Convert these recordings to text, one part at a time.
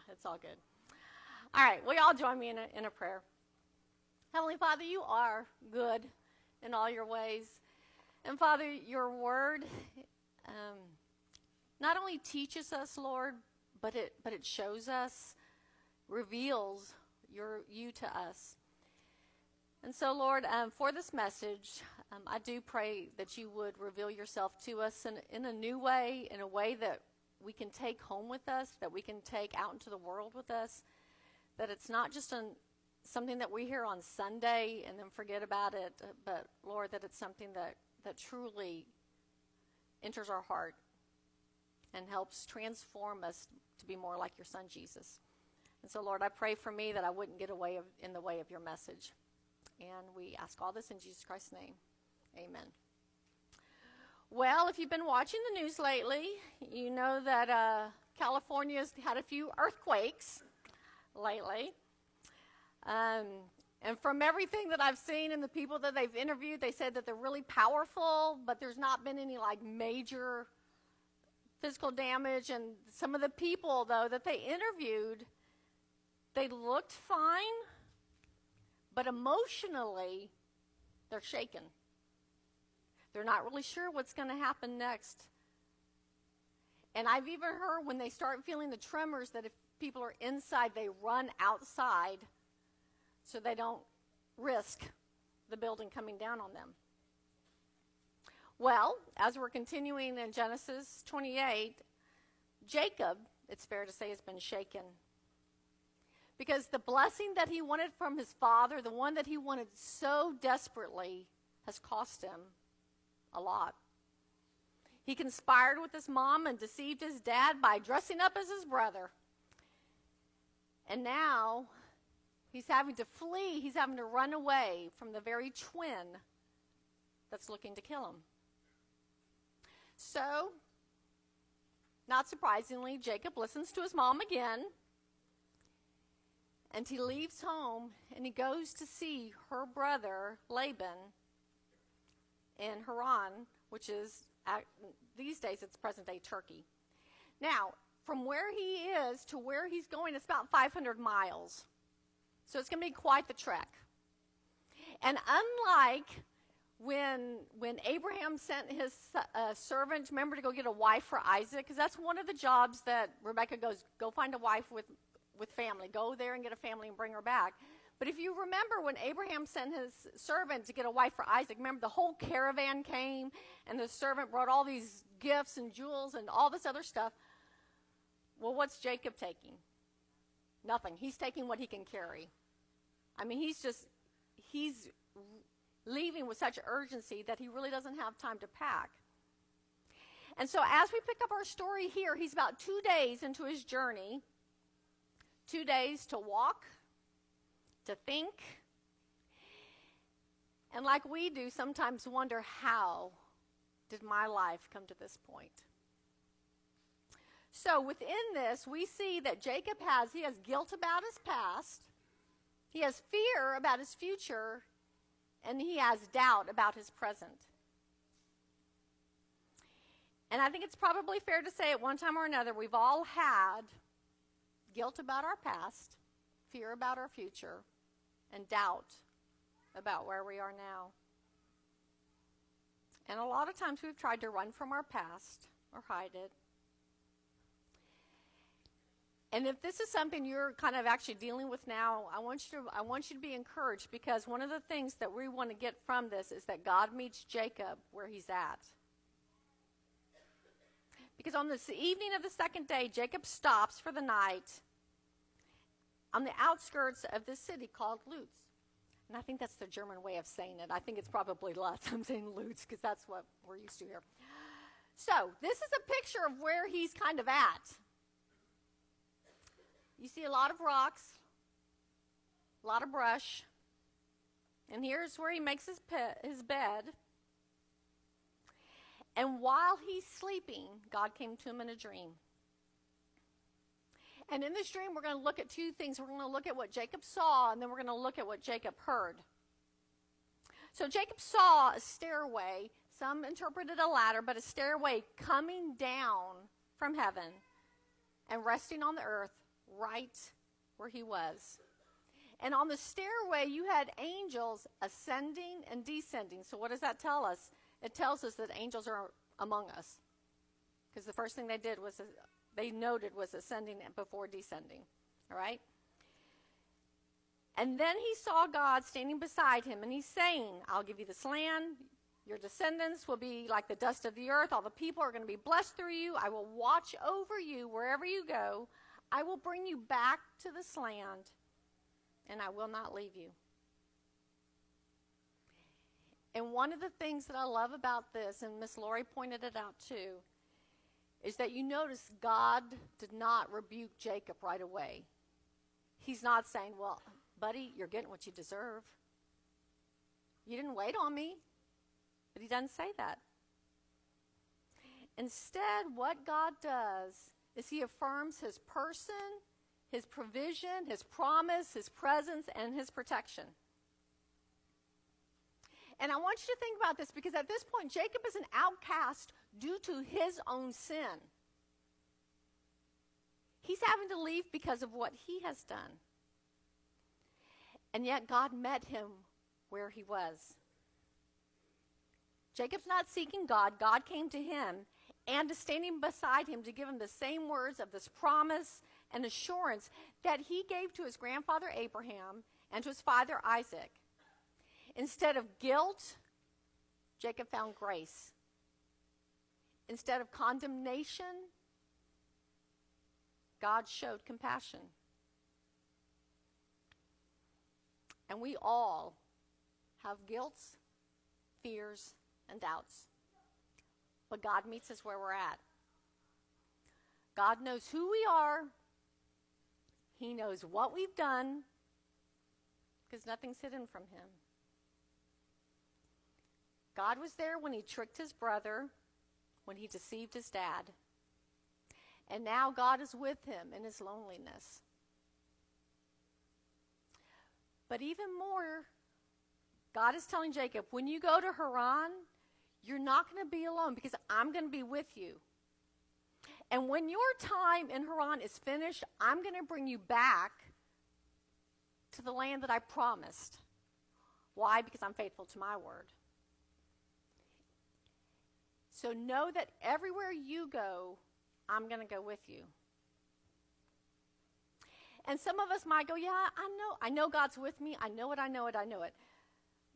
it's all good. All right, will you all join me in a prayer? Heavenly Father, you are good in all your ways. And Father, your word not only teaches us, Lord, but it shows us, reveals you to us. And so, Lord, for this message, I do pray that you would reveal yourself to us in a new way, in a way that we can take home with us, that we can take out into the world with us, that it's not just something that we hear on Sunday and then forget about it, but, Lord, that it's something that truly enters our heart and helps transform us to be more like your Son, Jesus. And so, Lord, I pray for me that I wouldn't get in the way of your message. And we ask all this in Jesus Christ's name. Amen. Well, if you've been watching the news lately, you know that California's had a few earthquakes lately. And from everything that I've seen and the people that they've interviewed, they said that they're really powerful, but there's not been any major physical damage. And some of the people, though, that they interviewed, they looked fine, but emotionally, they're shaken. They're not really sure what's going to happen next. And I've even heard when they start feeling the tremors that if people are inside, they run outside so they don't risk the building coming down on them. Well, as we're continuing in Genesis 28, Jacob, it's fair to say, has been shaken. Because the blessing that he wanted from his father, the one that he wanted so desperately, has cost him a lot. He conspired with his mom and deceived his dad by dressing up as his brother. And now he's having to flee. He's having to run away from the very twin that's looking to kill him. So, not surprisingly, Jacob listens to his mom again. And he leaves home, and he goes to see her brother, Laban, in Haran, which is, these days, it's present-day Turkey. Now, from where he is to where he's going, it's about 500 miles. So it's going to be quite the trek. And unlike when Abraham sent his servant, remember, to go get a wife for Isaac, because that's one of the jobs that Rebecca goes, go find a wife with family. Go there and get a family and bring her back. But if you remember when Abraham sent his servant to get a wife for Isaac, remember the whole caravan came and the servant brought all these gifts and jewels and all this other stuff. Well, what's Jacob taking? Nothing. He's taking what he can carry. I mean, he's leaving with such urgency that he really doesn't have time to pack. And so as we pick up our story here, he's about 2 days into his journey. 2 days to walk, to think, and like we do, sometimes wonder, how did my life come to this point? So within this, we see that Jacob has guilt about his past, he has fear about his future, and he has doubt about his present. And I think it's probably fair to say at one time or another, we've all had guilt about our past, fear about our future, and doubt about where we are now. And a lot of times we've tried to run from our past or hide it. And if this is something you're kind of actually dealing with now, I want you to be encouraged, because one of the things that we want to get from this is that God meets Jacob where he's at. Because on this evening of the second day, Jacob stops for the night on the outskirts of this city called Luz. And I think that's the German way of saying it. I think it's probably Lutz. I'm saying Luz because that's what we're used to here. So this is a picture of where he's kind of at. You see a lot of rocks, a lot of brush. And here's where he makes his bed. And while he's sleeping, God came to him in a dream. And in this dream, we're going to look at two things. We're going to look at what Jacob saw, and then we're going to look at what Jacob heard. So Jacob saw a stairway. Some interpreted a ladder, but a stairway coming down from heaven and resting on the earth right where he was. And on the stairway, you had angels ascending and descending. So what does that tell us? It tells us that angels are among us. Because the first thing they did was, they noted was ascending before descending. All right? And then he saw God standing beside him, and he's saying, I'll give you this land. Your descendants will be like the dust of the earth. All the people are going to be blessed through you. I will watch over you wherever you go. I will bring you back to this land, and I will not leave you. And one of the things that I love about this, and Miss Lori pointed it out too, is that you notice God did not rebuke Jacob right away. He's not saying, well, buddy, you're getting what you deserve. You didn't wait on me. But he doesn't say that. Instead, what God does is he affirms his person, his provision, his promise, his presence, and his protection. And I want you to think about this, because at this point, Jacob is an outcast due to his own sin. He's having to leave because of what he has done. And yet God met him where he was. Jacob's not seeking God. God came to him and is standing beside him to give him the same words of this promise and assurance that he gave to his grandfather Abraham and to his father Isaac. Instead of guilt, Jacob found grace. Instead of condemnation, God showed compassion. And we all have guilts, fears, and doubts. But God meets us where we're at. God knows who we are. He knows what we've done, because nothing's hidden from him. God was there when he tricked his brother, when he deceived his dad. And now God is with him in his loneliness. But even more, God is telling Jacob, when you go to Haran, you're not going to be alone, because I'm going to be with you. And when your time in Haran is finished, I'm going to bring you back to the land that I promised. Why? Because I'm faithful to my word. So know that everywhere you go, I'm going to go with you. And some of us might go, yeah, I know God's with me. I know it.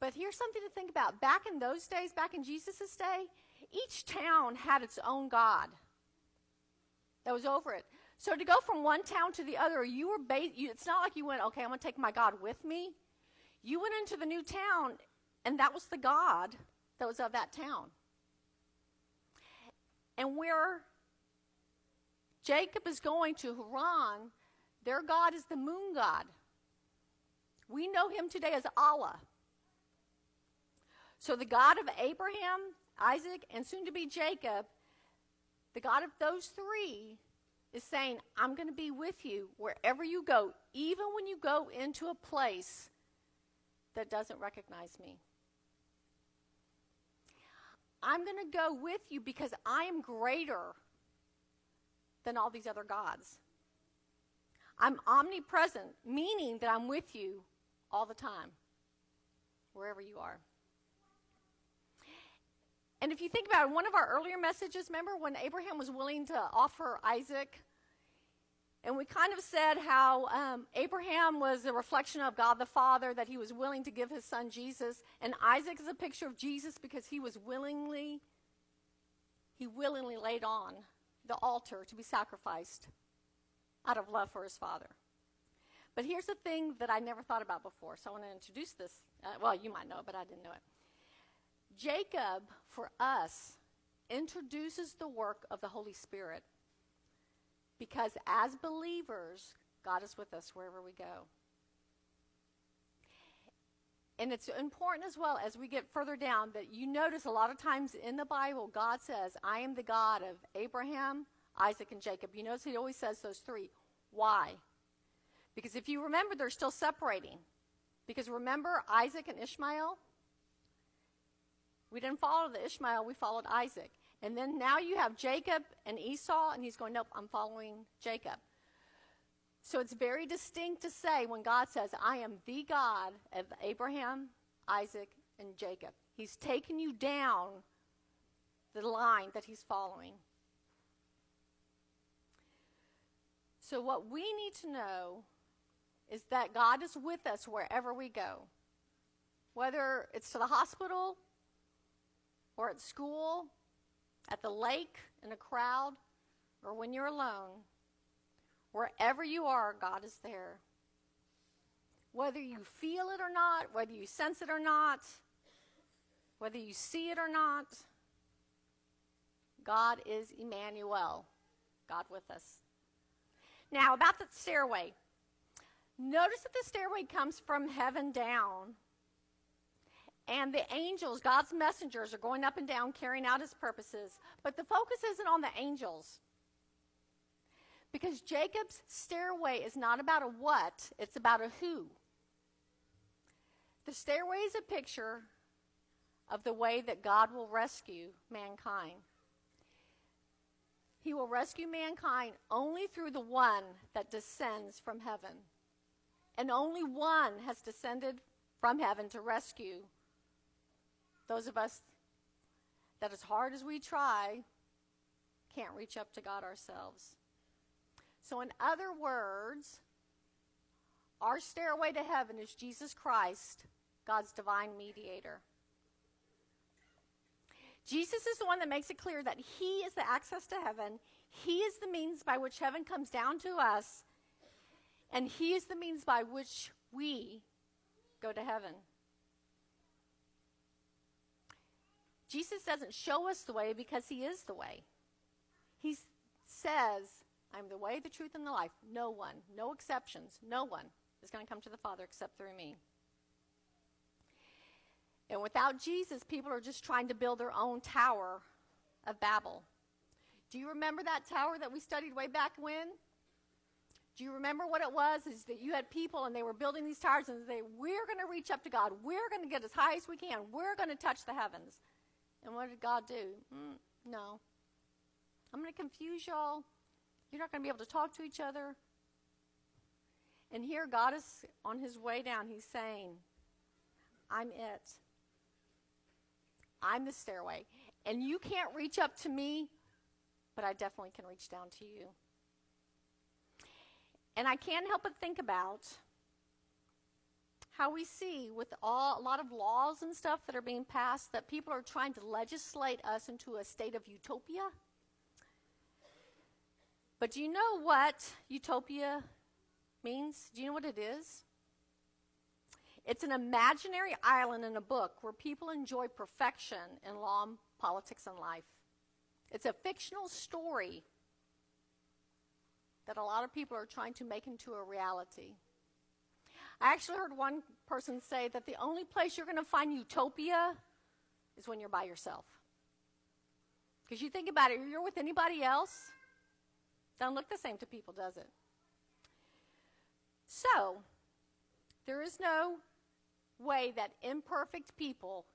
But here's something to think about. Back in those days, back in Jesus' day, each town had its own god that was over it. So to go from one town to the other, it's not like you went, okay, I'm going to take my God with me. You went into the new town, and that was the God that was of that town. And where Jacob is going to Haran, their God is the moon god. We know him today as Allah. So the God of Abraham, Isaac, and soon to be Jacob, the God of those three is saying, I'm going to be with you wherever you go, even when you go into a place that doesn't recognize me. I'm going to go with you because I am greater than all these other gods. I'm omnipresent, meaning that I'm with you all the time, wherever you are. And if you think about it, one of our earlier messages, remember when Abraham was willing to offer Isaac? And we kind of said how Abraham was a reflection of God the Father, that he was willing to give his son Jesus. And Isaac is a picture of Jesus because he willingly laid on the altar to be sacrificed out of love for his father. But here's the thing that I never thought about before, so I want to introduce this. Well, you might know it, but I didn't know it. Jacob, for us, introduces the work of the Holy Spirit, because as believers, God is with us wherever we go. And it's important as well, as we get further down, that you notice a lot of times in the Bible, God says, I am the God of Abraham, Isaac, and Jacob. You notice he always says those three. Why? Because if you remember, they're still separating. Because remember Isaac and Ishmael? We didn't follow the Ishmael, we followed Isaac. And then now you have Jacob and Esau, and he's going, nope, I'm following Jacob. So it's very distinct to say when God says, I am the God of Abraham, Isaac, and Jacob. He's taken you down the line that he's following. So what we need to know is that God is with us wherever we go. Whether it's to the hospital, or at school, at the lake, in a crowd, or when you're alone. Wherever you are, God is there. Whether you feel it or not, whether you sense it or not, whether you see it or not, God is Emmanuel, God with us. Now, about the stairway. Notice that the stairway comes from heaven down. And the angels, God's messengers, are going up and down carrying out his purposes. But the focus isn't on the angels. Because Jacob's stairway is not about a what, it's about a who. The stairway is a picture of the way that God will rescue mankind. He will rescue mankind only through the one that descends from heaven. And only one has descended from heaven to rescue those of us that, as hard as we try, can't reach up to God ourselves. So in other words, our stairway to heaven is Jesus Christ, God's divine mediator. Jesus is the one that makes it clear that he is the access to heaven. He is the means by which heaven comes down to us. And he is the means by which we go to heaven. Jesus doesn't show us the way because he is the way. He says, I'm the way, the truth, and the life. No one, no exceptions, no one is going to come to the Father except through me. And without Jesus, people are just trying to build their own tower of Babel. Do you remember that tower that we studied way back when? Do you remember what it was? Is that you had people and they were building these towers and they, we're going to reach up to God. We're going to get as high as we can. We're going to touch the heavens. And what did God do? No. I'm going to confuse y'all. You're not going to be able to talk to each other. And here God is on his way down. He's saying, I'm it. I'm the stairway. And you can't reach up to me, but I definitely can reach down to you. And I can't help but think about how we see with a lot of laws and stuff that are being passed that people are trying to legislate us into a state of utopia. But do you know what utopia means? Do you know what it is? It's an imaginary island in a book where people enjoy perfection in law, politics, and life. It's a fictional story that a lot of people are trying to make into a reality. I actually heard one person say that the only place you're going to find utopia is when you're by yourself. Because you think about it, if you're with anybody else, doesn't look the same to people, does it? So, there is no way that imperfect people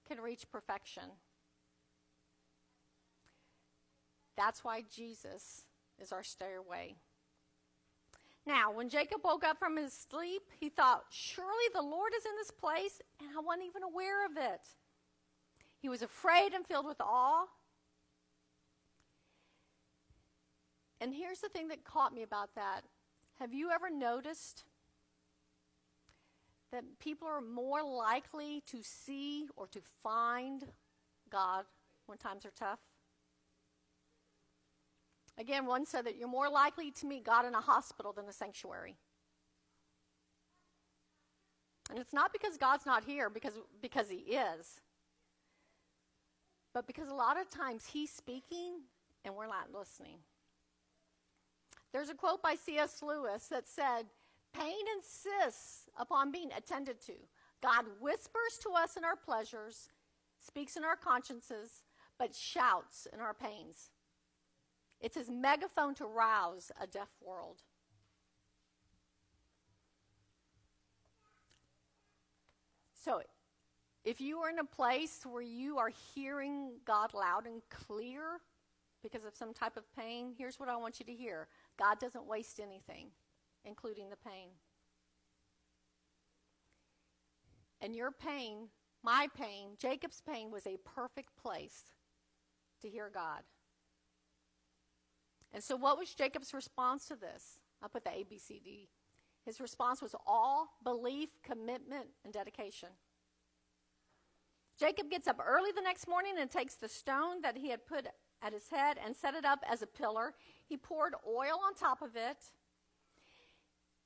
can reach perfection. That's why Jesus is our stairway. Now, when Jacob woke up from his sleep, he thought, surely the Lord is in this place, and I wasn't even aware of it. He was afraid and filled with awe. And here's the thing that caught me about that. Have you ever noticed that people are more likely to see or to find God when times are tough? Again, one said that you're more likely to meet God in a hospital than a sanctuary. And it's not because God's not here, because he is. But because a lot of times he's speaking and we're not listening. There's a quote by C.S. Lewis that said, pain insists upon being attended to. God whispers to us in our pleasures, speaks in our consciences, but shouts in our pains. It's his megaphone to rouse a deaf world. So, if you are in a place where you are hearing God loud and clear because of some type of pain, here's what I want you to hear. God doesn't waste anything, including the pain. And your pain, my pain, Jacob's pain was a perfect place to hear God. And so what was Jacob's response to this? I'll put the A, B, C, D. His response was all belief, commitment, and dedication. Jacob gets up early the next morning and takes the stone that he had put at his head and set it up as a pillar. He poured oil on top of it.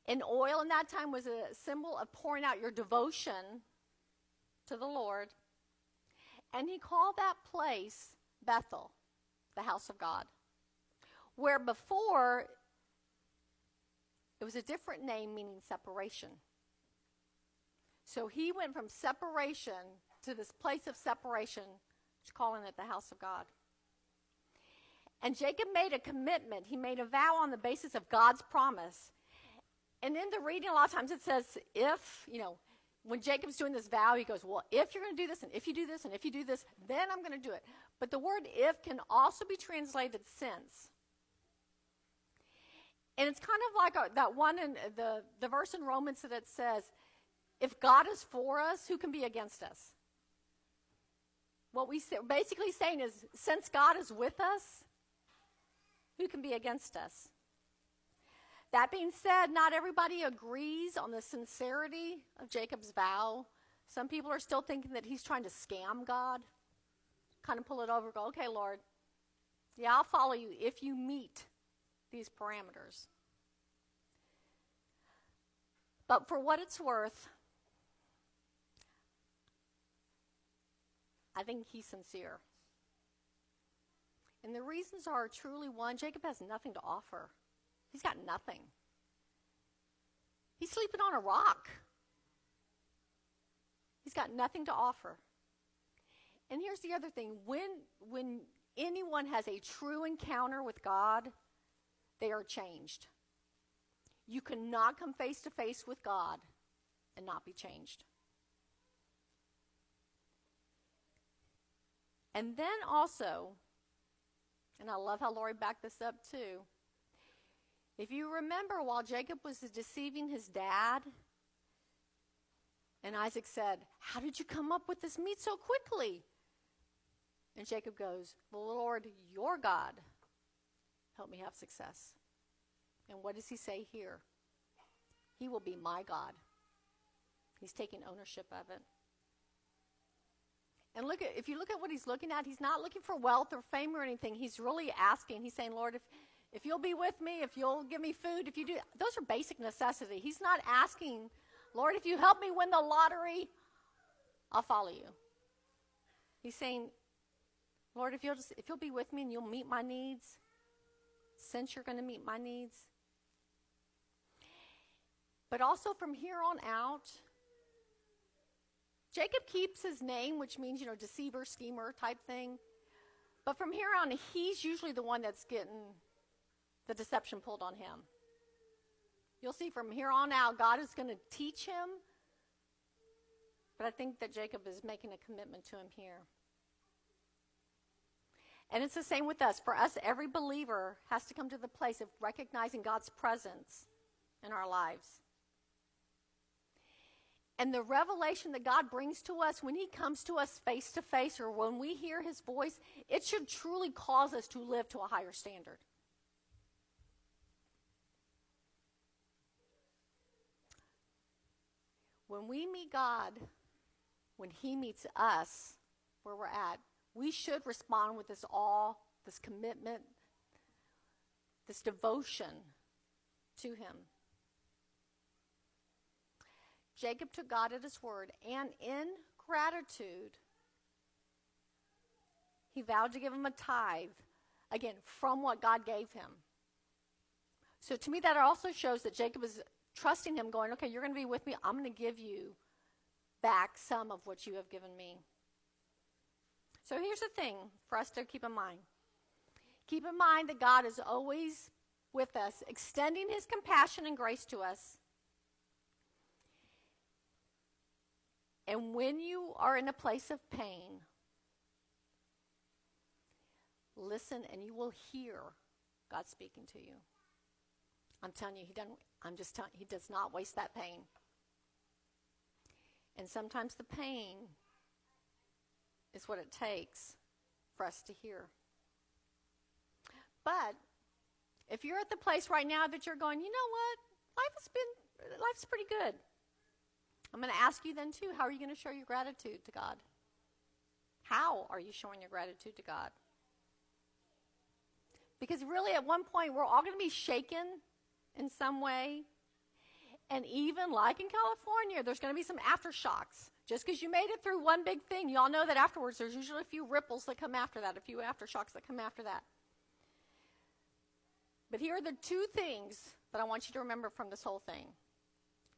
And oil in that time was a symbol of pouring out your devotion to the Lord. And he called that place Bethel, the house of God. Where before, it was a different name meaning separation. So he went from separation to this place of separation, calling it the house of God. And Jacob made a commitment. He made a vow on the basis of God's promise. And in the reading, a lot of times it says, if, when Jacob's doing this vow, he goes, well, if you're going to do this, and if you do this, and if you do this, then I'm going to do it. But the word if can also be translated since. And it's kind of like that one in the verse in Romans that says, if God is for us, who can be against us? What we basically saying is, since God is with us, who can be against us? That being said, not everybody agrees on the sincerity of Jacob's vow. Some people are still thinking that he's trying to scam God. Kind of pull it over and go, okay, Lord, yeah, I'll follow you if you meet these parameters. But for what it's worth, I think he's sincere. And the reasons are truly one, Jacob has nothing to offer. He's got nothing. He's sleeping on a rock. He's got nothing to offer. And here's the other thing. When anyone has a true encounter with God, they are changed. You cannot come face to face with God and not be changed. And then also, and I love how Lori backed this up too, if you remember while Jacob was deceiving his dad, and Isaac said, how did you come up with this meat so quickly? And Jacob goes, well, Lord, your God, help me have success. And what does he say here? He will be my God. He's taking ownership of it. And if you look at what he's looking at, he's not looking for wealth or fame or anything. He's really asking. He's saying, Lord, if you'll be with me, if you'll give me food, if you do, those are basic necessities. He's not asking, Lord, if you help me win the lottery, I'll follow you. He's saying, Lord, if you'll be with me and you'll meet my needs, since you're going to meet my needs. But also from here on out, Jacob keeps his name, which means, deceiver, schemer type thing. But from here on, he's usually the one that's getting the deception pulled on him. You'll see from here on out, God is going to teach him. But I think that Jacob is making a commitment to him here. And it's the same with us. For us, every believer has to come to the place of recognizing God's presence in our lives. And the revelation that God brings to us when he comes to us face to face or when we hear his voice, it should truly cause us to live to a higher standard. When we meet God, when he meets us where we're at, we should respond with this awe, this commitment, this devotion to him. Jacob took God at his word, and in gratitude, he vowed to give him a tithe, again, from what God gave him. So to me, that also shows that Jacob is trusting him, going, okay, you're going to be with me. I'm going to give you back some of what you have given me. So here's the thing for us to keep in mind. Keep in mind that God is always with us, extending his compassion and grace to us. And when you are in a place of pain, listen and you will hear God speaking to you. I'm telling you, he does not waste that pain. And sometimes the pain is what it takes for us to hear. But if you're at the place right now that you're going, you know what? Life's pretty good. I'm going to ask you then too, how are you going to show your gratitude to God? How are you showing your gratitude to God? Because really at one point we're all going to be shaken in some way. And even like in California, there's going to be some aftershocks. Just because you made it through one big thing, you all know that afterwards there's usually a few ripples that come after that, a few aftershocks that come after that. But here are the two things that I want you to remember from this whole thing.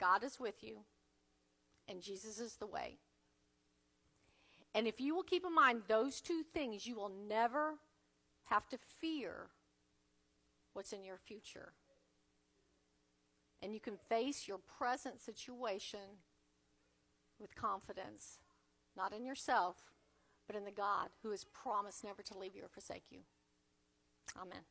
God is with you, and Jesus is the way. And if you will keep in mind those two things, you will never have to fear what's in your future. And you can face your present situation with confidence, not in yourself, but in the God who has promised never to leave you or forsake you. Amen.